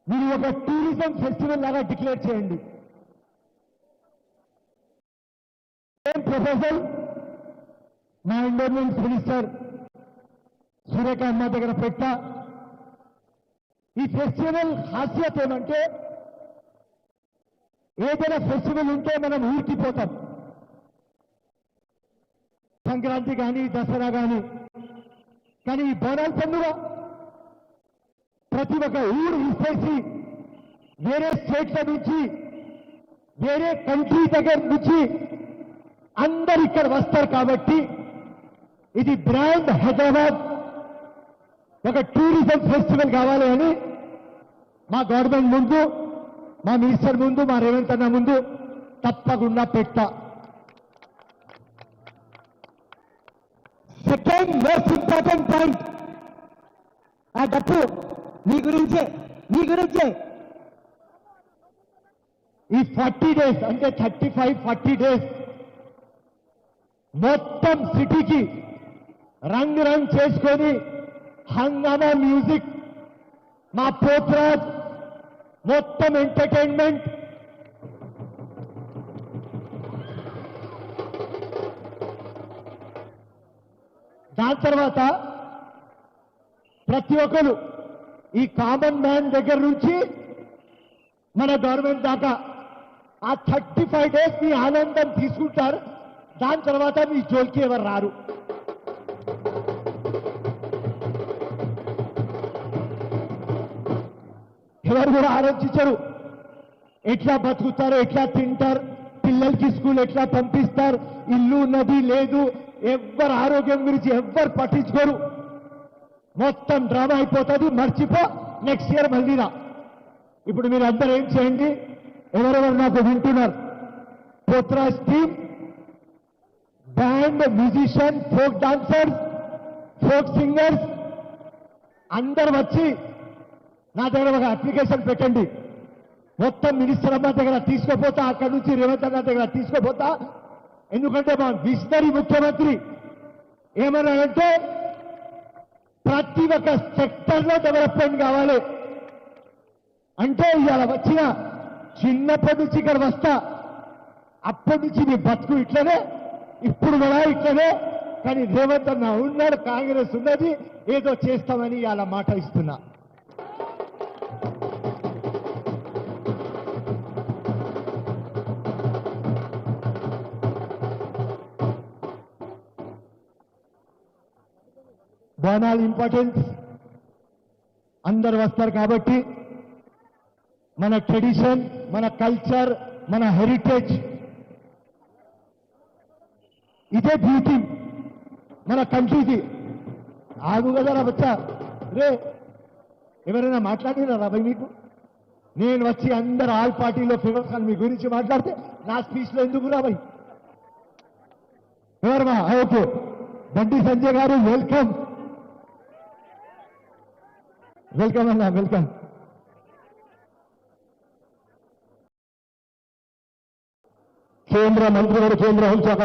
మీరు ఒక tourism festival లాగా డిక్లేర్ చేయండి. ప్రపోజల్ మా ఎన్విరాన్మెంట్ మినిస్టర్ సురేఖ అమ్మ దగ్గర పెట్టా. ఈ ఫెస్టివల్ ఖాసియత్ ఏమంటే ఏదైనా ఫెస్టివల్ ఉంటే మనం ఊరికిపోతాం. సంక్రాంతి కానీ దసరా కానీ ఈ బోనాల పండుగ ప్రతి ఒక్క ఊరు ఇచ్చేసి వేరే స్టేట్ల నుంచి వేరే కంట్రీ దగ్గర నుంచి అందరు ఇక్కడ వస్తారు. కాబట్టి ఇది బ్రాండ్ హైదరాబాద్ ఒక టూరిజం ఫెస్టివల్ కావాలి అని మా గవర్నమెంట్ ముందు, మా మినిస్టర్ ముందు, మా రేవంత్ అన్న ముందు తప్పకుండా పెట్టా. సెకండ్ మోస్ట్ ఇంపార్టెంట్ పాయింట్, ఆ డప్పు మీ గురించే ఈ 40 days అంటే 35-40 days మొత్తం సిటీకి రంగ్ చేసుకొని హంగామా మ్యూజిక్, మా పోత్రాజ్ మొత్తం ఎంటర్టైన్మెంట్, దాని తర్వాత ప్రతి ఒక్కరు ఈ కామన్ మ్యాన్ దగ్గర నుంచి మన గవర్నమెంట్ దాకా ఆ 35 days మీ ఆనందం తీసుకుంటారు. దాని తర్వాత మీ జోలికి ఎవరు రారు. ఎవరు కూడా ఆలోచించరు ఎట్లా బతుకుతారు, ఎట్లా తింటారు, పిల్లలకి స్కూల్ ఎట్లా పంపిస్తారు, ఇల్లు ఉన్నది లేదు, ఎవ్వరు ఆరోగ్యం గురించి ఎవ్వరు పట్టించుకోరు. మొత్తం డ్రామా అయిపోతుంది, మర్చిపో, నెక్స్ట్ ఇయర్ మళ్ళీరా. ఇప్పుడు మీరు అందరూ ఏం చేయండి, ఎవరెవరు నాకు వింటున్నారు, Potraj team, band, musician, folk dancers, folk singers అందరు వచ్చి నా దగ్గర ఒక అప్లికేషన్ పెట్టండి. మొత్తం మినిస్టర్ అమ్మ దగ్గర తీసుకోపోతా, అక్కడి నుంచి రేవంత్ అన్న దగ్గర తీసుకోపోతా. ఎందుకంటే మా విజనరీ ముఖ్యమంత్రి ఏమన్నాడంటే ప్రతి ఒక్క సెక్టర్లో డెవలప్మెంట్ కావాలి. అంటే ఇవాళ వచ్చిన చిన్నప్పటి నుంచి ఇక్కడ వస్తా, అప్పటి నుంచి మీ బతుకు ఇట్లనే, ఇప్పుడు కూడా ఇట్లనే. కానీ రేవంత్ అన్న ఉన్నాడు, కాంగ్రెస్ ఉన్నది, ఏదో చేస్తామని ఇవాళ మాట ఇస్తున్నా. బోనాల్ ఇంపార్టెన్స్ అందరు వస్తారు కాబట్టి మన ట్రెడిషన్, మన కల్చర్, మన హెరిటేజ్, ఇదే బ్యూటీ మన కంట్రీది. ఆగు కదా వచ్చా రే, ఎవరైనా మాట్లాడినారా భయ్ మీకు? నేను వచ్చి అందరు ఆల్ పార్టీలో ఫిరోజ్ ఖాన్ మీ గురించి మాట్లాడితే నా స్పీచ్లో ఎందుకు రా భయ్? ఎవరమ్మా? ఓకే, బండి సంజయ్ గారు వెల్కమ్ అన్నా, వెల్కమ్. కేంద్ర మంత్రి గారు, కేంద్ర హోంశాఖ